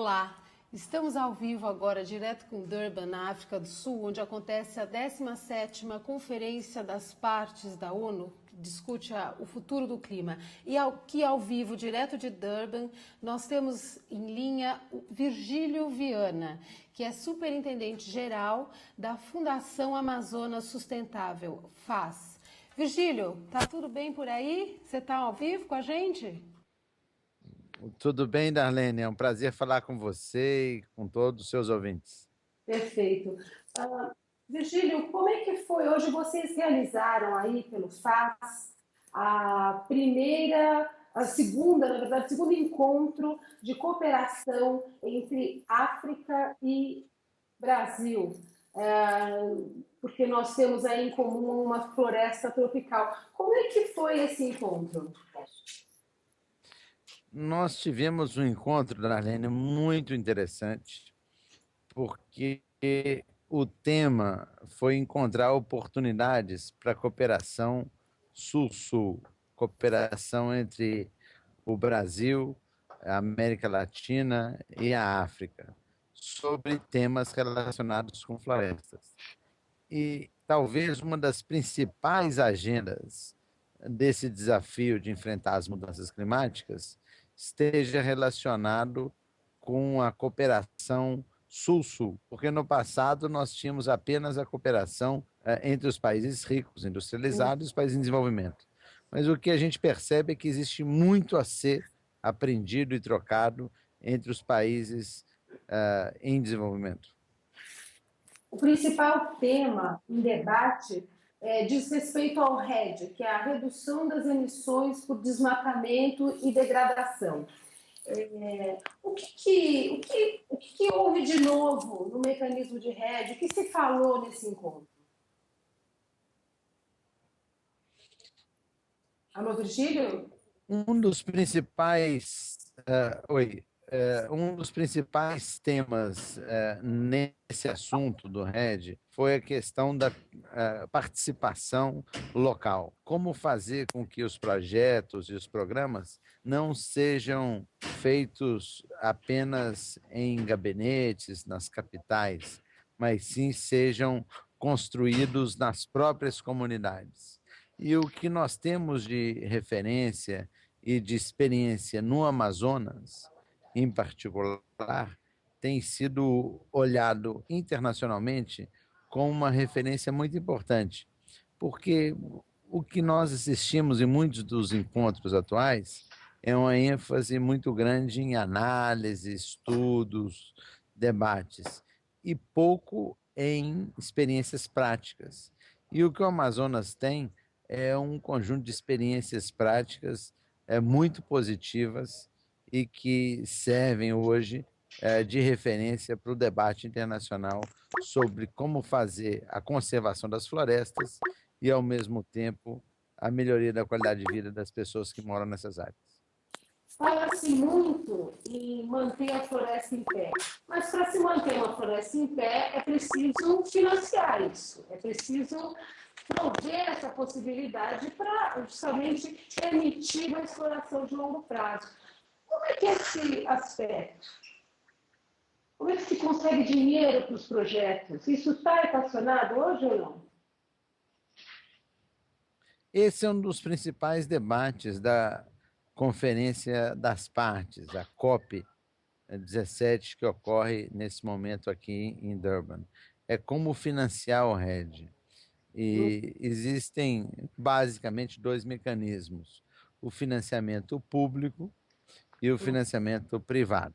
Olá, estamos ao vivo agora, direto com Durban, na África do Sul, onde acontece a 17ª Conferência das Partes da ONU, que discute o futuro do clima. E aqui ao vivo, direto de Durban, nós temos em linha o Virgílio Viana, que é superintendente-geral da Fundação Amazonas Sustentável, FAS. Virgílio, tá tudo bem por aí? Você está ao vivo com a gente? Tudo bem, Darlene? É um prazer falar com você e com todos os seus ouvintes. Perfeito. Virgílio, como é que foi? Hoje vocês realizaram aí pelo FAS a segunda, na verdade, o segundo encontro de cooperação entre África e Brasil, porque nós temos aí em comum uma floresta tropical. Como é que foi esse encontro? Nós tivemos um encontro, Darlene, muito interessante, porque o tema foi encontrar oportunidades para cooperação sul-sul, cooperação entre o Brasil, a América Latina e a África, sobre temas relacionados com florestas. E talvez uma das principais agendas desse desafio de enfrentar as mudanças climáticas esteja relacionado com a cooperação sul-sul, porque no passado nós tínhamos apenas a cooperação entre os países ricos, industrializados e os países em desenvolvimento. Mas o que a gente percebe é que existe muito a ser aprendido e trocado entre os países em desenvolvimento. O principal tema em debate diz respeito ao REDD, que é a redução das emissões por desmatamento e degradação. O que houve de novo no mecanismo de REDD? O que se falou nesse encontro? Alô, Virgílio? Um dos principais, um dos principais temas nesse assunto do RED foi a questão da participação local. Como fazer com que os projetos e os programas não sejam feitos apenas em gabinetes, nas capitais, mas sim sejam construídos nas próprias comunidades. E o que nós temos de referência e de experiência no Amazonas, em particular, tem sido olhado internacionalmente como uma referência muito importante, porque o que nós assistimos em muitos dos encontros atuais é uma ênfase muito grande em análise, estudos, debates, e pouco em experiências práticas. E o que o Amazonas tem é um conjunto de experiências práticas muito positivas e que servem hoje de referência para o debate internacional sobre como fazer a conservação das florestas e, ao mesmo tempo, a melhoria da qualidade de vida das pessoas que moram nessas áreas. Fala-se muito em manter a floresta em pé, mas para se manter uma floresta em pé é preciso financiar isso, é preciso prover essa possibilidade para justamente permitir uma exploração de longo prazo. Como é que é esse aspecto? Como é que se consegue dinheiro para os projetos? Isso está equacionado hoje ou não? Esse é um dos principais debates da Conferência das Partes, a COP17, que ocorre nesse momento aqui em Durban. É como financiar o RED. E existem basicamente dois mecanismos: o financiamento público e o financiamento privado.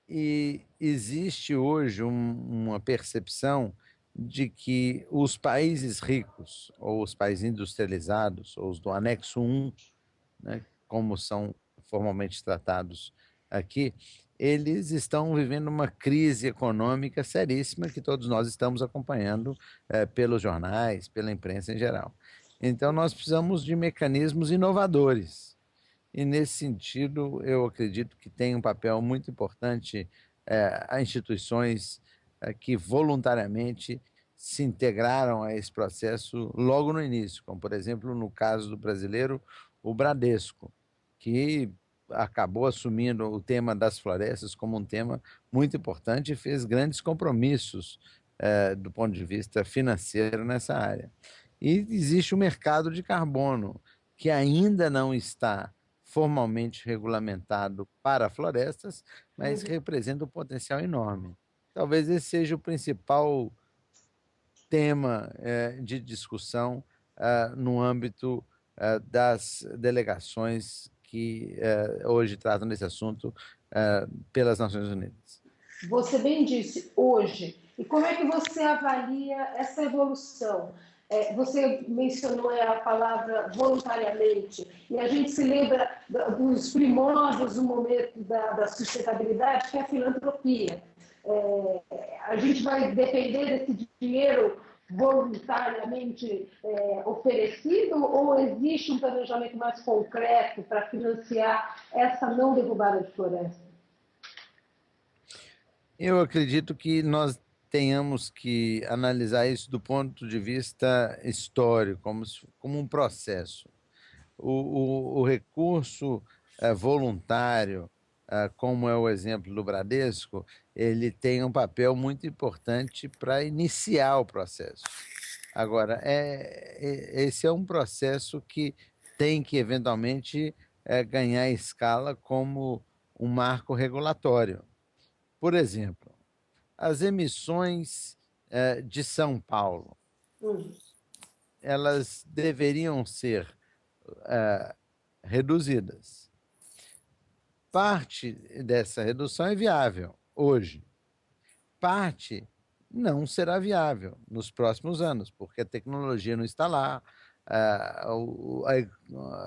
E existe hoje uma percepção de que os países ricos, ou os países industrializados, ou os do anexo 1, né, como são formalmente tratados aqui, eles estão vivendo uma crise econômica seríssima que todos nós estamos acompanhando pelos jornais, pela imprensa em geral. Então, nós precisamos de mecanismos inovadores. E, nesse sentido, eu acredito que tem um papel muito importante a instituições que voluntariamente se integraram a esse processo logo no início, como, por exemplo, no caso do brasileiro, o Bradesco, que acabou assumindo o tema das florestas como um tema muito importante e fez grandes compromissos do ponto de vista financeiro nessa área. E existe o mercado de carbono, que ainda não está formalmente regulamentado para florestas, mas representa um potencial enorme. Talvez esse seja o principal tema de discussão no âmbito das delegações que hoje tratam desse assunto pelas Nações Unidas. Você bem disse, hoje. E como é que você avalia essa evolução? Você mencionou a palavra voluntariamente, e a gente se lembra dos primórdios do momento da sustentabilidade, que é a filantropia. A gente vai depender desse dinheiro voluntariamente oferecido, ou existe um planejamento mais concreto para financiar essa não derrubada de floresta? Eu acredito que nós tenhamos que analisar isso do ponto de vista histórico, como um processo. O recurso voluntário, como é o exemplo do Bradesco, ele tem um papel muito importante para iniciar o processo. Agora, esse é um processo que tem que, eventualmente, ganhar escala como um marco regulatório. Por exemplo, as emissões de São Paulo, elas deveriam ser reduzidas. Parte dessa redução é viável hoje. Parte não será viável nos próximos anos, porque a tecnologia não está lá,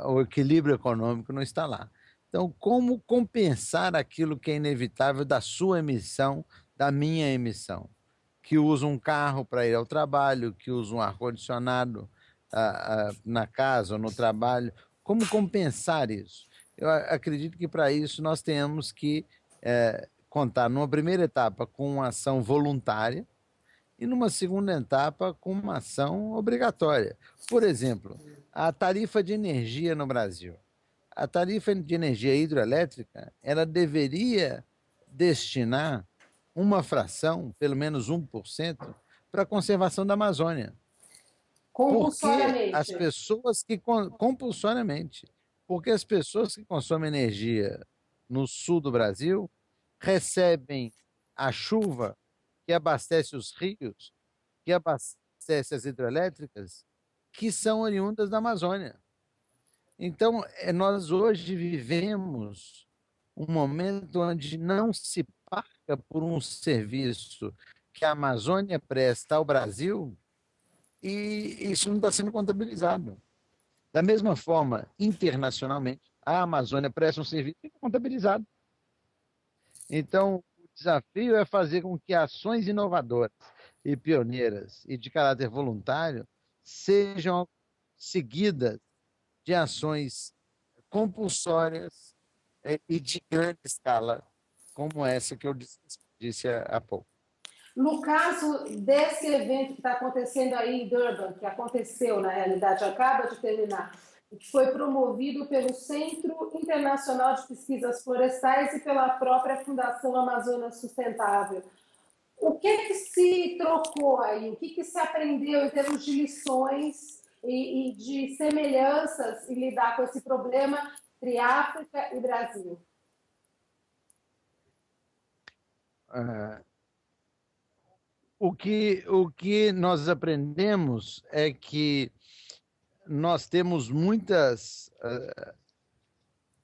o equilíbrio econômico não está lá. Então, como compensar aquilo que é inevitável da sua emissão, da minha emissão? Que usa um carro para ir ao trabalho, que usa um ar-condicionado na casa ou no trabalho. Como compensar isso? Eu acredito que para isso nós tenhamos que contar, numa primeira etapa, com uma ação voluntária e, numa segunda etapa, com uma ação obrigatória. Por exemplo, a tarifa de energia no Brasil. A tarifa de energia hidroelétrica, ela deveria destinar uma fração, pelo menos 1%, para a conservação da Amazônia. Porque as Compulsoriamente. pessoas que compulsoriamente, porque as pessoas que consomem energia no sul do Brasil recebem a chuva que abastece os rios, que abastece as hidrelétricas, que são oriundas da Amazônia. Então, nós hoje vivemos um momento onde não se paga por um serviço que a Amazônia presta ao Brasil e isso não está sendo contabilizado. Da mesma forma, internacionalmente, a Amazônia presta um serviço que é contabilizado. Então, o desafio é fazer com que ações inovadoras e pioneiras e de caráter voluntário sejam seguidas de ações compulsórias e de grande escala, como essa que eu disse há pouco. No caso desse evento que está acontecendo aí em Durban, que aconteceu, na realidade, acaba de terminar, que foi promovido pelo Centro Internacional de Pesquisas Florestais e pela própria Fundação Amazonas Sustentável. O que se trocou aí? O que se aprendeu em termos de lições e de semelhanças em lidar com esse problema entre África e Brasil? O que nós aprendemos é que nós temos muitas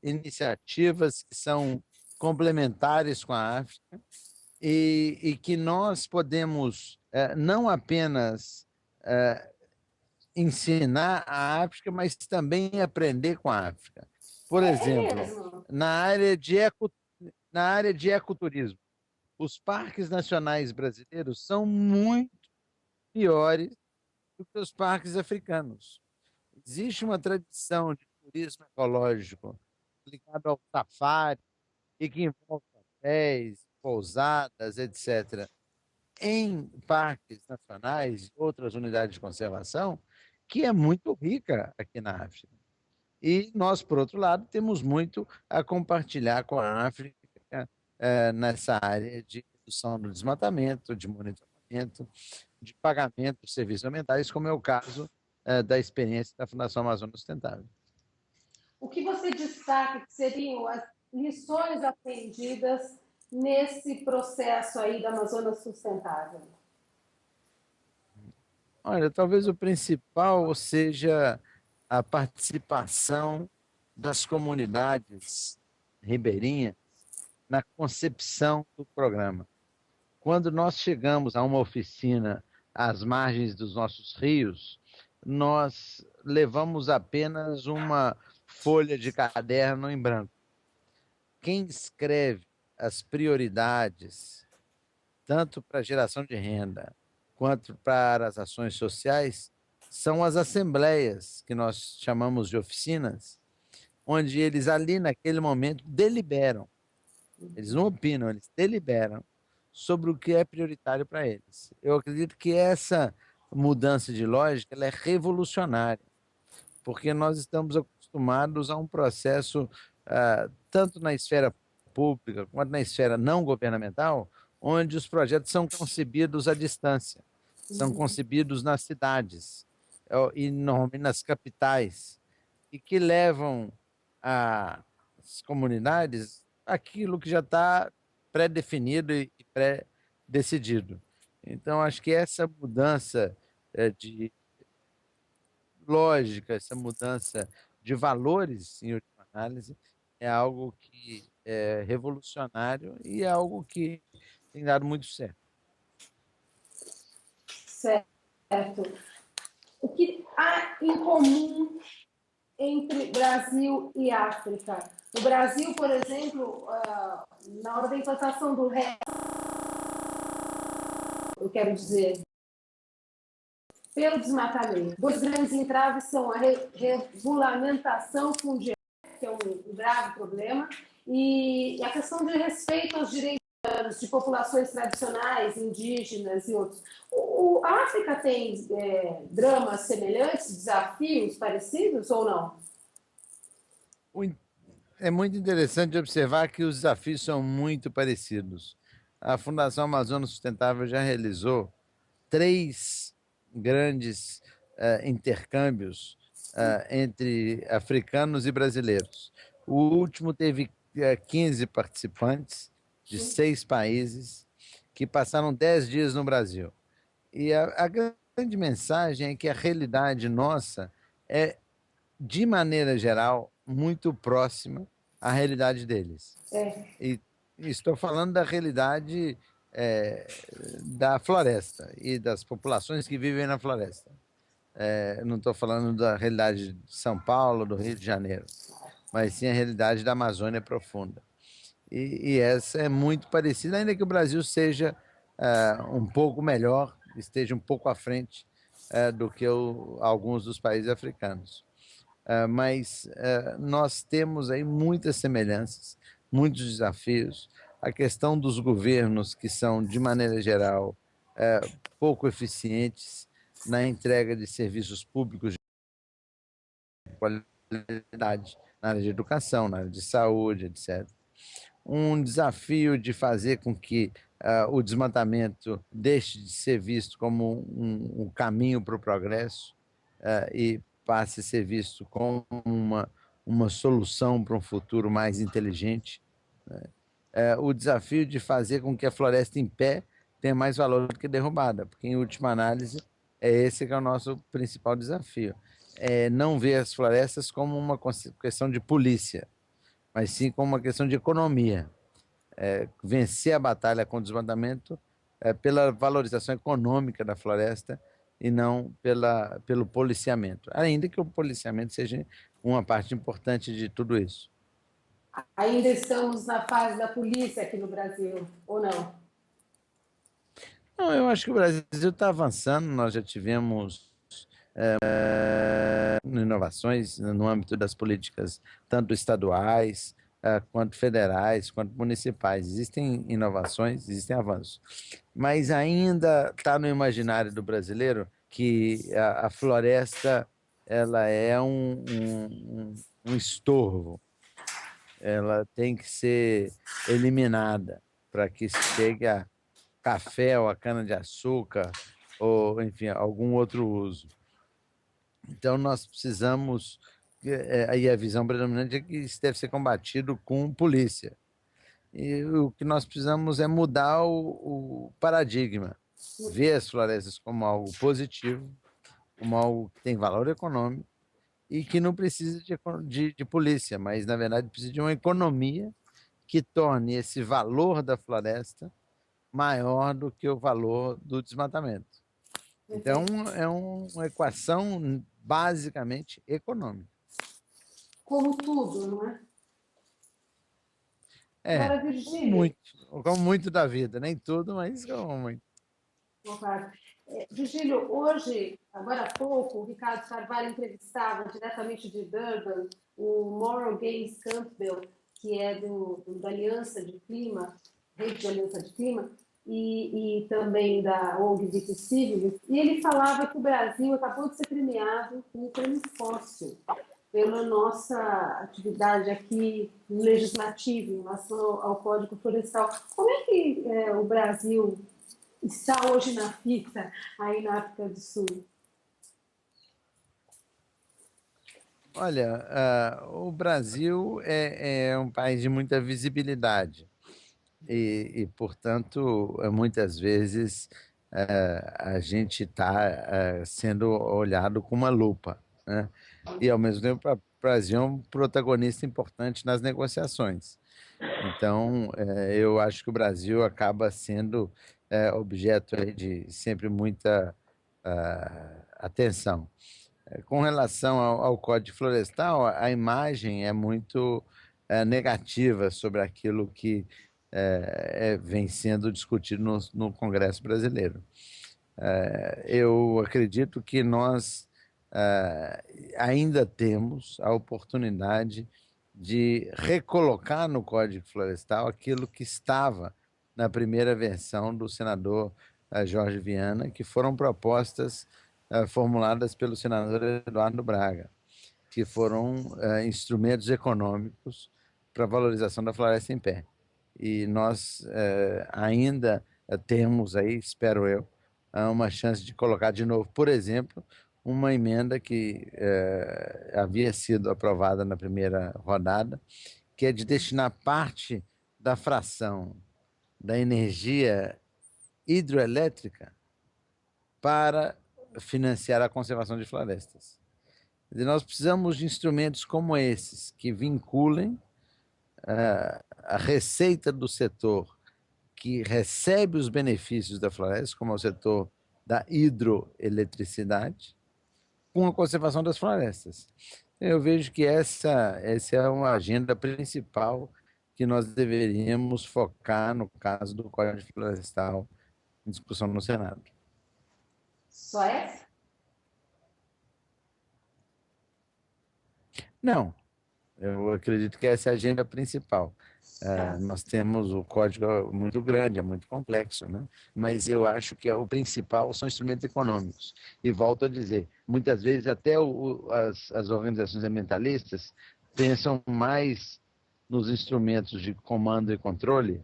iniciativas que são complementares com a África e que nós podemos não apenas ensinar a África, mas também aprender com a África. Por exemplo, na área de ecoturismo, os parques nacionais brasileiros são muito piores do que os parques africanos. Existe uma tradição de turismo ecológico ligado ao safari e que envolve hotéis, pousadas, etc., em parques nacionais e outras unidades de conservação, que é muito rica aqui na África. E nós, por outro lado, temos muito a compartilhar com a África nessa área de redução do desmatamento, de monitoramento, de pagamento de serviços ambientais, como é o caso da experiência da Fundação Amazônia Sustentável. O que você destaca que seriam as lições aprendidas nesse processo aí da Amazônia Sustentável? Olha, talvez o principal seja a participação das comunidades ribeirinhas na concepção do programa. Quando nós chegamos a uma oficina às margens dos nossos rios, nós levamos apenas uma folha de caderno em branco. Quem escreve as prioridades, tanto para a geração de renda quanto para as ações sociais, são as assembleias, que nós chamamos de oficinas, onde eles ali, naquele momento, deliberam. Eles não opinam, eles deliberam sobre o que é prioritário para eles. Eu acredito que essa mudança de lógica ela é revolucionária, porque nós estamos acostumados a um processo, tanto na esfera pública quanto na esfera não governamental, onde os projetos são concebidos à distância, são concebidos nas cidades e normalmente nas capitais, e que levam às comunidades aquilo que já está pré-definido e pré-decidido. Então, acho que essa mudança de lógica, essa mudança de valores, em última análise, é algo que é revolucionário e é algo que tem dado muito certo. Certo. O que há em comum entre Brasil e África? No Brasil, por exemplo, na hora da implantação do REC, eu quero dizer, pelo desmatamento, dois grandes entraves são a regulamentação fundiária, que é um grave problema, e a questão de respeito aos direitos de populações tradicionais, indígenas e outros. A África tem dramas semelhantes, desafios parecidos ou não? É muito interessante observar que os desafios são muito parecidos. A Fundação Amazônia Sustentável já realizou 3 grandes intercâmbios entre africanos e brasileiros. O último teve 15 participantes de 6 países que passaram 10 dias no Brasil. E a grande mensagem é que a realidade nossa é, de maneira geral, muito próxima à realidade deles. E estou falando da realidade da floresta e das populações que vivem na floresta. Não estou falando da realidade de São Paulo, do Rio de Janeiro, mas sim a realidade da Amazônia profunda. E essa é muito parecida, ainda que o Brasil seja um pouco melhor, esteja um pouco à frente do que alguns dos países africanos. Mas nós temos aí muitas semelhanças, muitos desafios. A questão dos governos, que são, de maneira geral, pouco eficientes na entrega de serviços públicos de qualidade, na área de educação, na área de saúde, etc. Um desafio de fazer com que o desmatamento deixe de ser visto como um caminho para o progresso e passe a ser visto como uma solução para um futuro mais inteligente. O desafio de fazer com que a floresta em pé tenha mais valor do que derrubada, porque, em última análise, é esse que é o nosso principal desafio. É não ver as florestas como uma questão de polícia, mas sim como uma questão de economia. Vencer a batalha com o desmatamento pela valorização econômica da floresta e não pelo policiamento, ainda que o policiamento seja uma parte importante de tudo isso. Ainda estamos na fase da polícia aqui no Brasil, ou não? Não, eu acho que o Brasil está avançando, nós já tivemos inovações no âmbito das políticas, tanto estaduais, quanto federais, quanto municipais. Existem inovações, existem avanços, mas ainda está no imaginário do brasileiro que a floresta ela é um estorvo. Ela tem que ser eliminada para que chegue a café ou a cana-de-açúcar ou, enfim, algum outro uso. Então, nós precisamos, aí a visão predominante é que isso deve ser combatido com polícia. E o que nós precisamos é mudar o paradigma, ver as florestas como algo positivo, como algo que tem valor econômico e que não precisa de polícia, mas, na verdade, precisa de uma economia que torne esse valor da floresta maior do que o valor do desmatamento. Então, é uma equação basicamente econômica. Como tudo, não é? É, Agora, Virgílio, como muito da vida, nem tudo, mas como muito. Virgílio, hoje, agora há pouco, o Ricardo Carvalho entrevistava diretamente de Durban o Morrow Gaines Campbell, que é da Aliança de Clima, rede de Aliança de Clima, e também da ONG Vita Cívico, e ele falava que o Brasil acabou de ser premiado com um prêmio fóssil pela nossa atividade aqui no Legislativo, em relação ao Código Florestal. Como é que o Brasil está hoje na fita aí na África do Sul? Olha, o Brasil é um país de muita visibilidade e portanto, muitas vezes a gente está sendo olhado com uma lupa, né? E, ao mesmo tempo, o Brasil é um protagonista importante nas negociações. Então, eu acho que o Brasil acaba sendo objeto aí de sempre muita atenção. Com relação ao Código Florestal, a imagem é muito negativa sobre aquilo que vem sendo discutido no Congresso brasileiro. Eu acredito que nós ainda temos a oportunidade de recolocar no Código Florestal aquilo que estava na primeira versão do senador Jorge Viana, que foram propostas formuladas pelo senador Eduardo Braga, que foram instrumentos econômicos para a valorização da floresta em pé. E nós ainda temos aí, espero eu, uma chance de colocar de novo, por exemplo, uma emenda que havia sido aprovada na primeira rodada, que é de destinar parte da fração da energia hidroelétrica para financiar a conservação de florestas. E nós precisamos de instrumentos como esses, que vinculem a receita do setor que recebe os benefícios da floresta, como é o setor da hidroeletricidade, com a conservação das florestas. Eu vejo que essa é uma agenda principal que nós deveríamos focar no caso do Código Florestal em discussão no Senado. Só essa? Não, eu acredito que essa é a agenda principal. Nós temos o código muito grande, é muito complexo, né? Mas eu acho que o principal são instrumentos econômicos. E volto a dizer, muitas vezes até as organizações ambientalistas pensam mais nos instrumentos de comando e controle,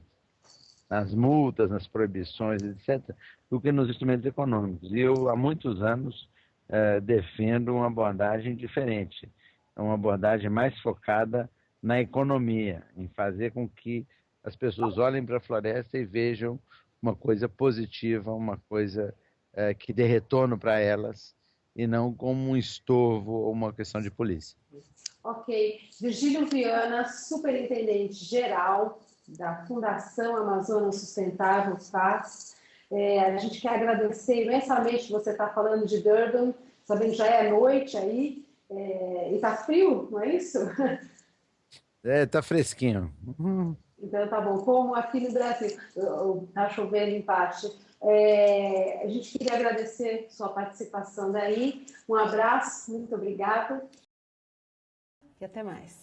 nas multas, nas proibições, etc., do que nos instrumentos econômicos. E eu, há muitos anos, defendo uma abordagem diferente, uma abordagem mais focada na economia, em fazer com que as pessoas olhem para a floresta e vejam uma coisa positiva, uma coisa que dê retorno para elas, e não como um estorvo ou uma questão de polícia. Ok. Virgílio Viana, superintendente geral da Fundação Amazônia Sustentável, FAS. A gente quer agradecer imensamente você estar falando de Durban, sabendo que já é noite aí, e está frio, não é isso? Está fresquinho. Então tá bom, como aqui no Brasil, está chovendo em parte. A gente queria agradecer sua participação daí. Um abraço, muito obrigada. E até mais.